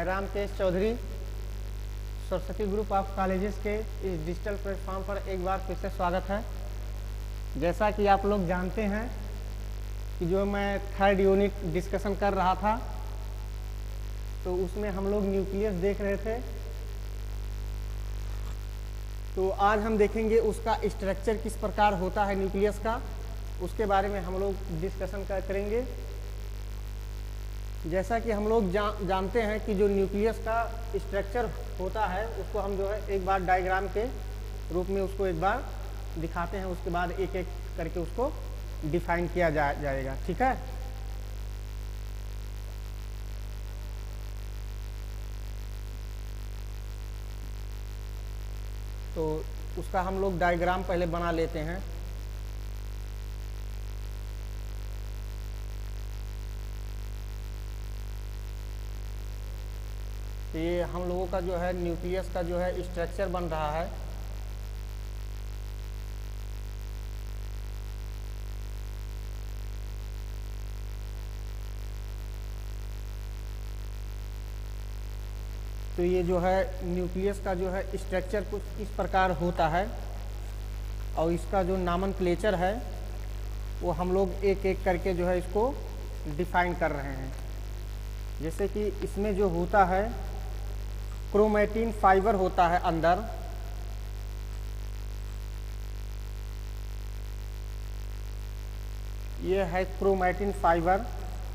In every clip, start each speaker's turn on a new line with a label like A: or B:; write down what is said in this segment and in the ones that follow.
A: मैं Ramkesh Chaudhary Saraswati group of colleges के इस डिजिटल प्लेटफॉर्म पर एक बार फिर से स्वागत है। जैसा कि आप लोग जानते हैं कि जो मैं थर्ड यूनिट डिस्कशन कर रहा था तो उसमें हम लोग न्यूक्लियस देख रहे थे। तो आज हम देखेंगे उसका स्ट्रक्चर किस प्रकार होता है न्यूक्लियस का, उसके बारे में हम लोग डिस्कशन करेंगे। जैसा कि हम लोग जानते हैं कि जो न्यूक्लियस का स्ट्रक्चर होता है उसको हम जो है एक बार डायग्राम के रूप में उसको एक बार दिखाते हैं, उसके बाद एक एक करके उसको डिफाइन किया जाएगा। ठीक है, तो उसका हम लोग डायग्राम पहले बना लेते हैं। तो ये हम लोगों का जो है न्यूक्लियस का जो है स्ट्रक्चर बन रहा है। तो ये जो है न्यूक्लियस का जो है स्ट्रक्चर कुछ इस प्रकार होता है और इसका जो नॉमेनक्लेचर है वो हम लोग एक एक करके जो है इसको डिफाइन कर रहे हैं। जैसे कि इसमें जो होता है क्रोमैटिन फाइबर होता है अंदर, ये है क्रोमैटिन फाइबर।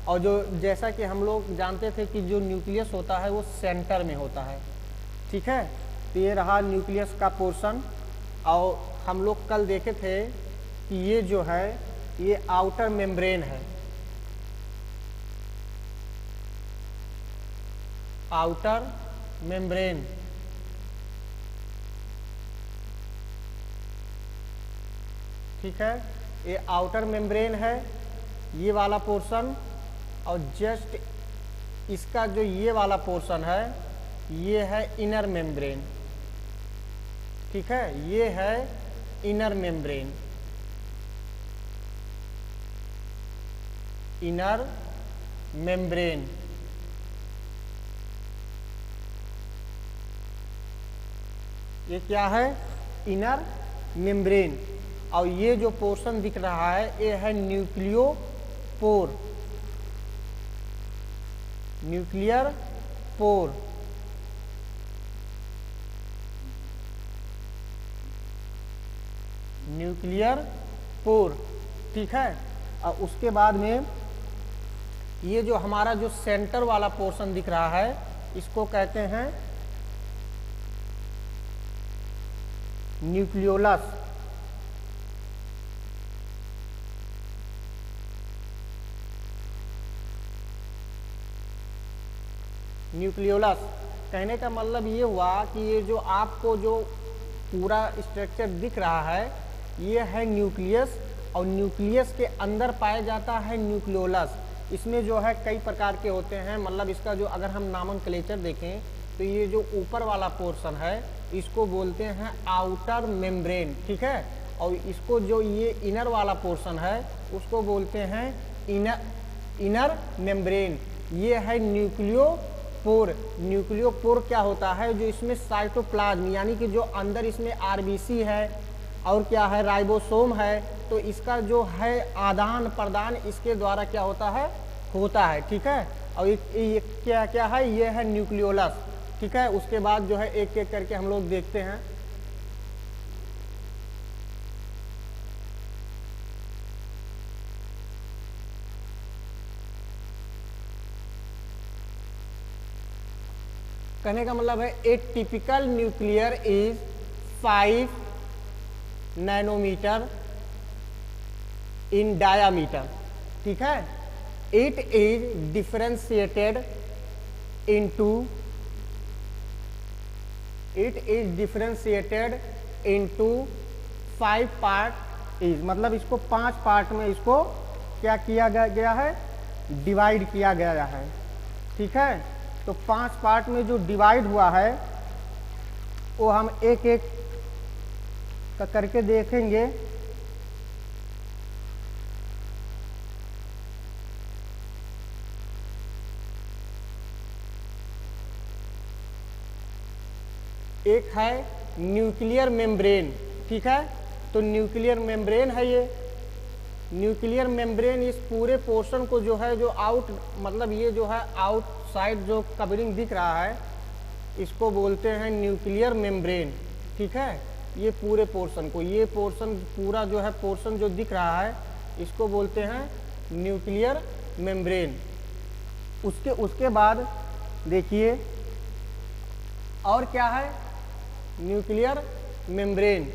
A: और जो जैसा कि हम लोग जानते थे कि जो न्यूक्लियस होता है वो सेंटर में होता है। ठीक है, तो ये रहा न्यूक्लियस का पोर्शन। और हम लोग कल देखे थे कि ये जो है ये आउटर मेम्ब्रेन है, आउटर मेम्ब्रेन। ठीक है, ये आउटर मेम्ब्रेन है ये वाला पोर्शन, और जस्ट इसका जो ये वाला पोर्शन है ये है इनर मेम्ब्रेन। ठीक है, ये है इनर मेम्ब्रेन, इनर मेम्ब्रेन। ये क्या है? Inner membrane. और ये जो पोर्शन दिख रहा है ये है न्यूक्लियोपोर, न्यूक्लियर पोर। Nuclear pore. ठीक है, और उसके बाद में ये जो हमारा जो सेंटर वाला पोर्शन दिख रहा है इसको कहते हैं न्यूक्लियोलस। न्यूक्लियोलस कहने का मतलब ये हुआ कि ये जो आपको जो पूरा स्ट्रक्चर दिख रहा है ये है न्यूक्लियस, और न्यूक्लियस के अंदर पाया जाता है न्यूक्लियोलस। इसमें जो है कई प्रकार के होते हैं, मतलब इसका जो अगर हम नॉमेनक्लेचर देखें तो ये जो ऊपर वाला पोर्शन है इसको बोलते हैं आउटर मेम्ब्रेन। ठीक है, और इसको जो ये इनर वाला पोर्शन है उसको बोलते हैं इनर मेम्ब्रेन। ये है न्यूक्लियोपोर। न्यूक्लियोपोर क्या होता है? जो इसमें साइटोप्लाज्म यानी कि जो अंदर इसमें आरबीसी है और क्या है राइबोसोम है, तो इसका जो है आदान प्रदान इसके द्वारा क्या होता है। ठीक है, और ये क्या क्या है? ये है न्यूक्लियोलस। ठीक है, उसके बाद जो है एक एक करके हम लोग देखते हैं। कहने का मतलब है a typical nuclear is 5 nanometre in diameter. ठीक है, it is differentiated into 5 part is, मतलब इसको 5 पार्ट में इसको क्या किया गया है? डिवाइड किया गया है। ठीक है, तो 5 पार्ट में जो डिवाइड हुआ है वो हम एक एक करके देखेंगे। एक है न्यूक्लियर मेम्ब्रेन, ठीक है। तो न्यूक्लियर मेम्ब्रेन है ये। न्यूक्लियर मेम्ब्रेन इस पूरे पोर्शन को जो है, जो आउट मतलब ये जो है आउटसाइड जो कवरिंग दिख रहा है, इसको बोलते हैं न्यूक्लियर मेम्ब्रेन, ठीक है। ये पूरे पोर्शन को, ये पोर्शन पूरा जो है पोर्शन जो दिख रहा है, इसको बोलते हैं न्यूक्लियर मेम्ब्रेन। उसके बाद देखिए और क्या है, न्यूक्लियर मेम्ब्रेन।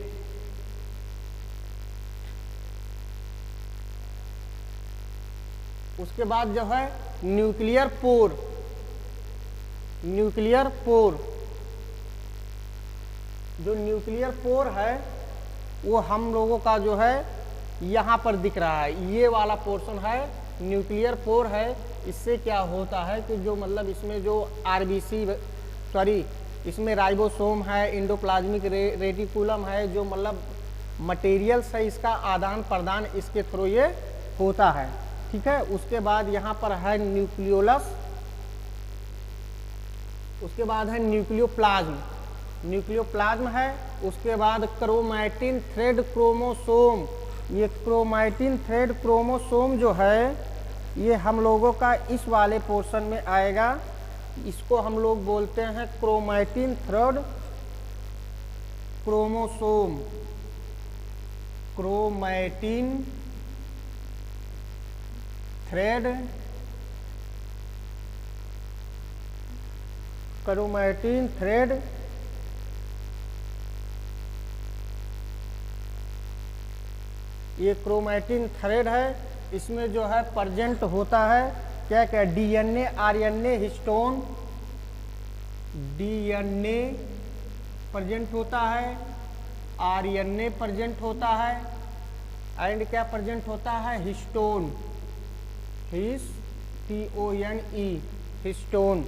A: उसके बाद जो है न्यूक्लियर पोर। न्यूक्लियर पोर, जो न्यूक्लियर पोर है वो हम लोगों का जो है यहाँ पर दिख रहा है, ये वाला पोर्शन है न्यूक्लियर पोर है। इससे क्या होता है कि जो मतलब इसमें जो आरबीसी सॉरी इसमें राइबोसोम है, एंडोप्लाज्मिक रेटिकुलम है, जो मतलब मटेरियल्स है, इसका आदान प्रदान इसके थ्रू ये होता है, ठीक है। उसके बाद यहाँ पर है न्यूक्लियोलस। उसके बाद है न्यूक्लियोप्लाज्म। न्यूक्लियोप्लाज्म है। उसके बाद क्रोमैटिन थ्रेड क्रोमोसोम। ये क्रोमैटिन थ्रेड क्रोमोसोम जो है ये हम लोगों का इस वाले पोर्शन में आएगा। इसको हम लोग बोलते हैं chromatin thread chromosome. Chromatin thread chromatin thread ये क्रोमैटिन थ्रेड है। इसमें जो है प्रेजेंट होता है क्या क्या, DNA, RNA, histone. DNA present होता है, आरएनए प्रेजेंट होता है, एंड क्या प्रेजेंट होता है, हिस्टोन। HISTONE histone.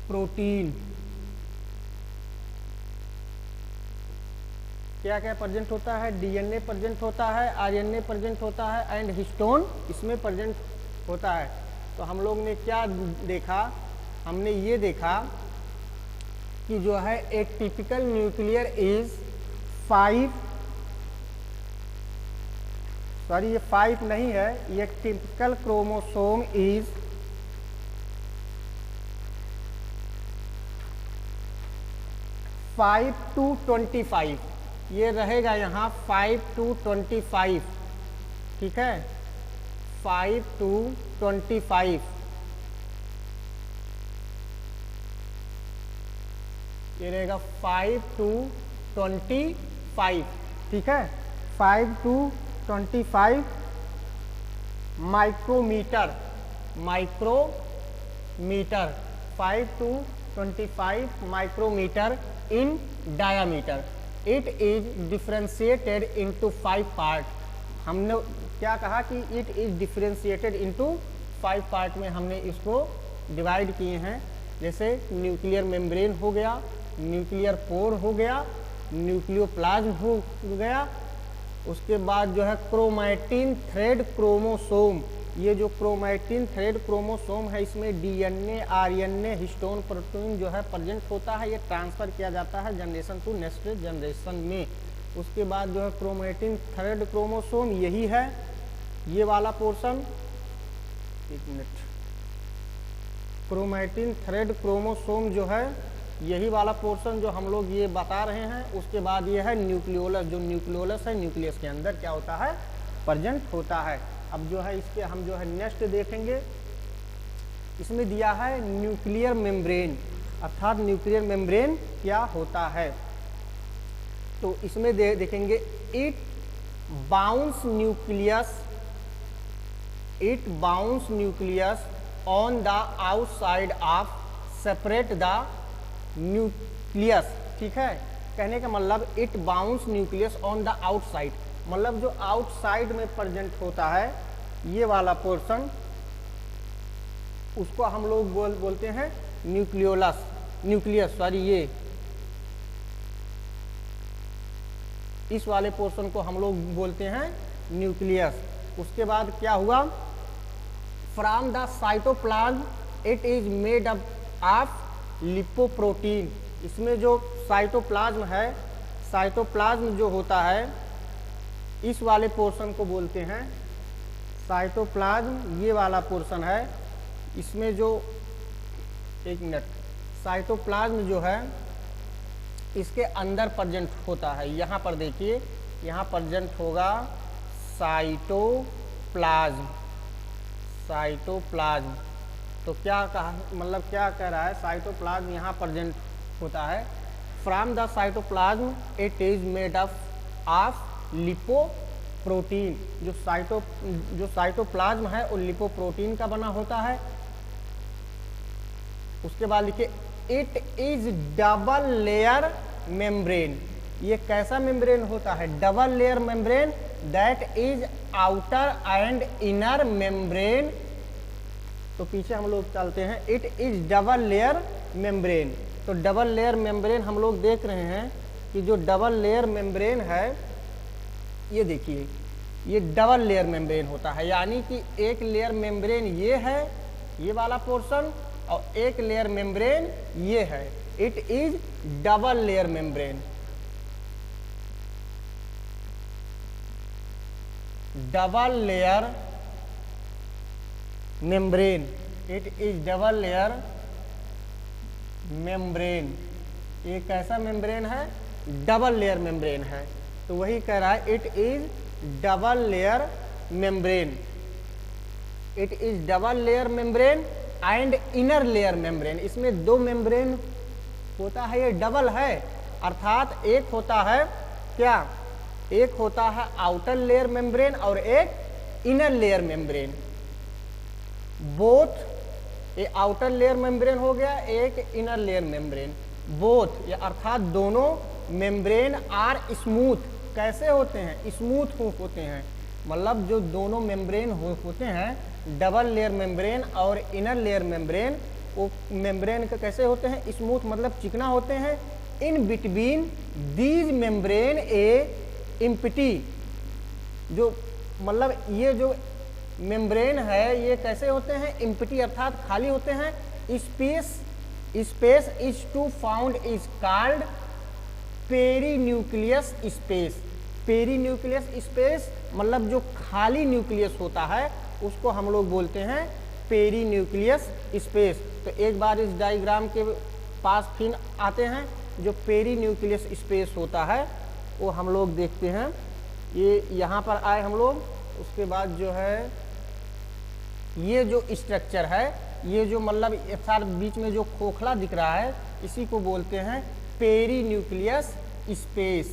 A: प्रोटीन क्या क्या प्रेजेंट होता है, डीएनए प्रेजेंट होता है, आरएनए प्रेजेंट होता है, एंड हिस्टोन इसमें प्रेजेंट होता है। तो हम लोग ने क्या देखा, हमने ये देखा कि जो है एक टिपिकल न्यूक्लियर इज 5 सॉरी ये 5 नहीं है, ये टिपिकल क्रोमोसोम इज 5 to 25। ये रहेगा यहाँ 5 to 25, ठीक है, 5 to 25। ये रहेगा 5 to 25, ठीक है, 5 to 25 micrometre. Micrometre 5 to 25 micrometre in diameter. It is differentiated into 5 part. हमने क्या कहा कि it is differentiated into 5 part में हमने इसको डिवाइड किए हैं। जैसे न्यूक्लियर मेम्ब्रेन हो गया, न्यूक्लियर पोर हो गया, न्यूक्लियोप्लाज्म हो गया। उसके बाद जो है क्रोमैटिन थ्रेड क्रोमोसोम। ये जो क्रोमैटिन थ्रेड क्रोमोसोम है इसमें डीएनए, आरएनए, हिस्टोन प्रोटीन जो है प्रेजेंट होता है। ये ट्रांसफर किया जाता है जनरेशन टू नेक्स्ट जनरेशन में। उसके बाद जो है क्रोमैटिन थ्रेड क्रोमोसोम यही है, ये वाला पोर्शन। एक मिनट, क्रोमैटिन थ्रेड क्रोमोसोम जो है यही वाला पोर्शन जो हम लोग ये बता रहे हैं। उसके बाद ये है न्यूक्लियोलस। जो न्यूक्लियोलस है, न्यूक्लियस के अंदर क्या होता है, प्रेजेंट होता है। अब जो है इसके हम जो है नेक्स्ट देखेंगे। इसमें दिया है न्यूक्लियर मेम्ब्रेन, अर्थात न्यूक्लियर मेम्ब्रेन क्या होता है। तो इसमें देखेंगे it bounce nucleus on the outside of separate the nucleus, ठीक है। कहने का मतलब it bounce nucleus on the outside, मतलब जो आउटसाइड में प्रेजेंट होता है ये वाला पोर्शन, उसको हम लोग बोलते हैं न्यूक्लियस सॉरी ये इस वाले पोर्शन को हम लोग बोलते हैं न्यूक्लियस। उसके बाद क्या हुआ, from the cytoplasm it is made up of lipoprotein. इसमें जो साइटोप्लाज्म है, साइटोप्लाज्म जो होता है इस वाले पोर्शन को बोलते हैं साइटोप्लाज्म। ये वाला पोर्शन है, इसमें जो, एक मिनट, साइटोप्लाज्म जो है इसके अंदर प्रेजेंट होता है। यहाँ पर देखिए, यहाँ प्रेजेंट होगा साइटोप्लाज्म। साइटोप्लाज्म तो क्या कहा, मतलब क्या कह रहा है, साइटोप्लाज्म यहाँ प्रेजेंट होता है। From the cytoplasm it is made up of lipoprotein. जो साइटोप्लाज्म है वो लिपोप्रोटीन का बना होता है। उसके बाद लिखिए it is double layer membrane. ये कैसा मेम्ब्रेन होता है? Double layer membrane that is outer and inner membrane. तो पीछे हम लोग चलते हैं, it is double layer membrane. तो डबल लेयर मेम्ब्रेन हम लोग देख रहे हैं कि जो डबल लेयर मेम्ब्रेन है, ये देखिए, ये डबल लेयर मेम्ब्रेन होता है। यानी कि एक लेयर मेम्ब्रेन ये है, ये वाला पोर्शन, और एक लेयर मेम्ब्रेन ये है। It is double layer membrane. Double layer membrane, it is double layer membrane. ये कैसा मेम्ब्रेन है? डबल लेयर मेम्ब्रेन है। तो वही कह रहा है it is double layer membrane. It is double layer membrane and inner layer membrane. इसमें दो मेम्ब्रेन होता है, ये डबल है, अर्थात एक होता है क्या, एक होता है आउटर लेयर मेम्ब्रेन और एक इनर लेयर मेम्ब्रेन। बोथ, ये आउटर लेयर मेम्ब्रेन हो गया, एक इनर लेयर मेम्ब्रेन। बोथ ये अर्थात दोनों मेम्ब्रेन आर स्मूथ। कैसे होते हैं? स्मूथ होते हैं। मतलब जो दोनों मेम्ब्रेन होते हैं, डबल लेयर मेम्ब्रेन और इनर लेयर मेम्ब्रेन, वो मेम्ब्रेन के कैसे होते हैं? स्मूथ, मतलब चिकना होते हैं। In between these membrane A empty, जो मतलब ये जो मेम्ब्रेन है ये कैसे होते हैं? इम्पिटी अर्थात खाली होते हैं। Space is to found is called perinucleus space. Perinucleus space मतलब जो खाली न्यूक्लियस होता है उसको हम लोग बोलते हैं पेरीन्यूक्लियस स्पेस। तो एक बार इस डायग्राम के पास फिर आते हैं, जो पेरीन्यूक्लियस स्पेस होता है वो हम लोग देखते हैं। ये यहाँ पर आए हम लोग, उसके बाद जो है ये जो स्ट्रक्चर है, ये जो मतलब सारे बीच में जो खोखला दिख रहा है, इसी को बोलते हैं perinucleus space.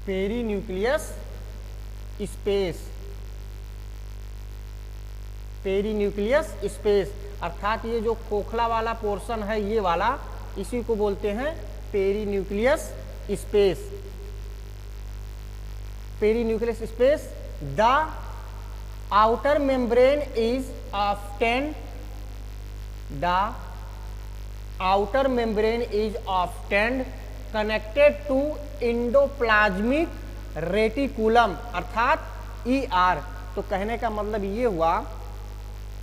A: Perinucleus space, perinucleus space अर्थात ये जो खोखला वाला पोर्शन है ये वाला, इसी को बोलते हैं perinucleus space. Perinucleus space. The outer membrane is often, the outer membrane is often connected to endoplasmic reticulum अर्थात ER। तो कहने का मतलब ये हुआ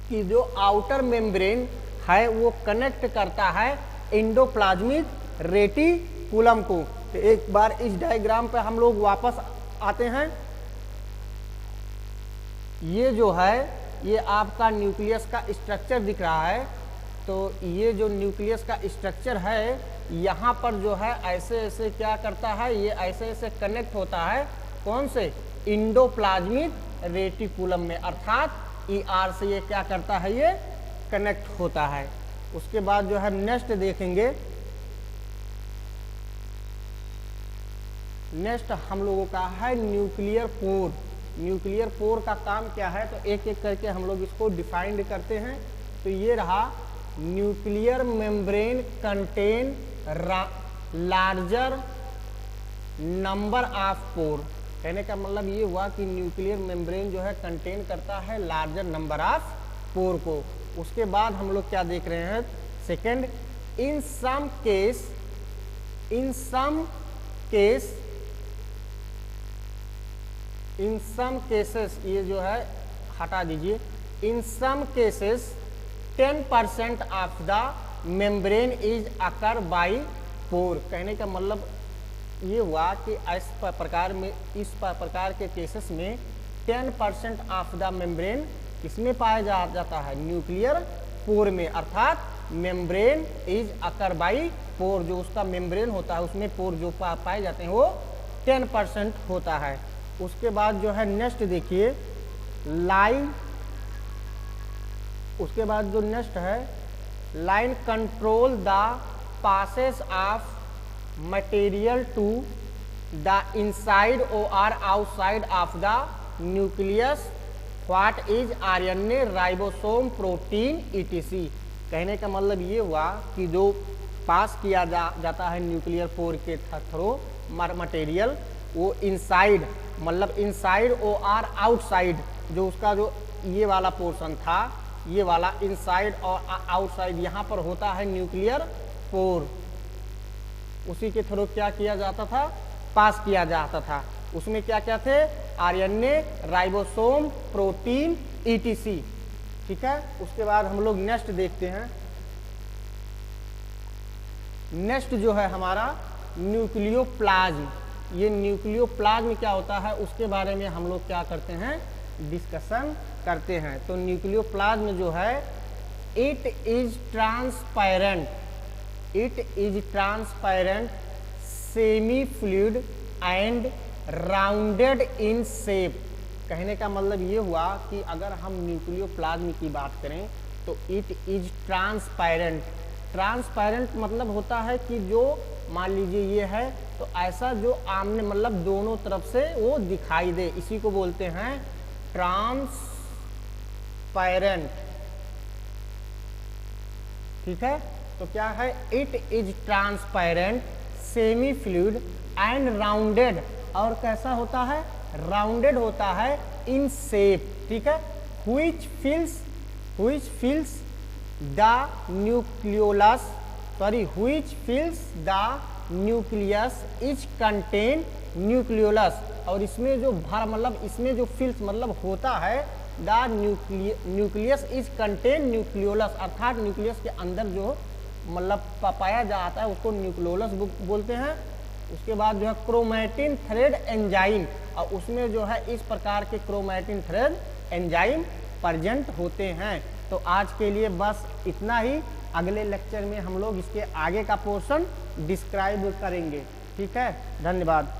A: कि जो आउटर मेम्ब्रेन है वो कनेक्ट करता है इंडोप्लाज्मिक रेटिकुलम को। तो एक बार इस डायग्राम पे हम लोग वापस आते हैं। ये जो है ये आपका न्यूक्लियस का स्ट्रक्चर दिख रहा है। तो ये जो न्यूक्लियस का स्ट्रक्चर है, यहाँ पर जो है ऐसे ऐसे क्या करता है, ये ऐसे ऐसे कनेक्ट होता है कौन से? इंडोप्लाज्मिक रेटिकुलम में, अर्थात ER से ये क्या करता है, ये कनेक्ट होता है। उसके बाद जो है नेक्स्ट देखेंगे, नेक्स्ट हम लोगों का है न्यूक्लियर पोर। न्यूक्लियर पोर का काम क्या है, तो एक एक करके हम लोग इसको डिफाइंड करते हैं। तो ये रहा nuclear membrane contain larger number of pore. कहने का मतलब ये हुआ कि न्यूक्लियर मेम्ब्रेन जो है कंटेन करता है लार्जर नंबर ऑफ पोर को। उसके बाद हम लोग क्या देख रहे हैं, सेकंड, इन सम केसेस ये जो है हटा दीजिए। In some cases 10% of the membrane is occur by pore. कहने का मतलब ये हुआ कि इस प्रकार के केसेस में 10% ऑफ द मेम्ब्रेन किसमें पाया जाता है, न्यूक्लियर पोर में, अर्थात मेम्ब्रेन इज अकर बाई पोर, जो उसका मेम्ब्रेन होता है उसमें पोर जो पाए जाते हैं वो 10% होता है। उसके बाद जो है नेक्स्ट देखिए लाइन, उसके बाद जो नेक्स्ट है line control the passes of material to the inside और outside of the nucleus what is RNA ribosome protein ETC. कहने का मतलब ये हुआ कि जो पास किया जाता है न्यूक्लियर पोर के थ्रू मटेरियल, वो इनसाइड मतलब इनसाइड और आउटसाइड, जो उसका जो ये वाला पोर्शन था, ये वाला इनसाइड और आउटसाइड यहाँ पर होता है न्यूक्लियर पोर, उसी के थ्रू क्या किया जाता था, पास किया जाता था। उसमें क्या क्या थे, आरएनए राइबोसोम प्रोटीन ईटीसी। ठीक है, उसके बाद हम लोग नेक्स्ट देखते हैं। नेक्स्ट जो है हमारा न्यूक्लियोप्लाज्म। ये न्यूक्लियोप्लाज्म क्या होता है उसके बारे में हम लोग क्या करते हैं, डिस्कशन करते हैं। तो न्यूक्लियोप्लाज्म जो है it is transparent, it is transparent semi fluid and rounded in shape. कहने का मतलब ये हुआ कि अगर हम न्यूक्लियोप्लाज्म की बात करें तो इट इज ट्रांसपेरेंट। ट्रांसपेरेंट मतलब होता है कि जो मान लीजिए ये है तो ऐसा जो आमने मतलब दोनों तरफ से वो दिखाई दे, इसी को बोलते हैं ट्रांसपेरेंट। ठीक है, तो क्या है, it is transparent semi fluid and rounded, और कैसा होता है, राउंडेड होता है इन शेप। ठीक है, which fills the nucleolus, which fills the nucleus is contain nucleolus। और इसमें जो भर मतलब इसमें जो फिल्स मतलब होता है the nucleus is contain nucleolus, अर्थात न्यूक्लियस के अंदर जो मतलब पाया जाता है उसको न्यूक्लियोलस बोलते हैं। उसके बाद जो है क्रोमैटिन थ्रेड एंजाइम, और उसमें जो है इस प्रकार के क्रोमैटिन थ्रेड एंजाइम प्रेजेंट होते हैं। तो आज के लिए बस इतना ही, अगले लेक्चर में हम लोग इसके आगे का पोर्शन डिस्क्राइब करेंगे। ठीक है, धन्यवाद।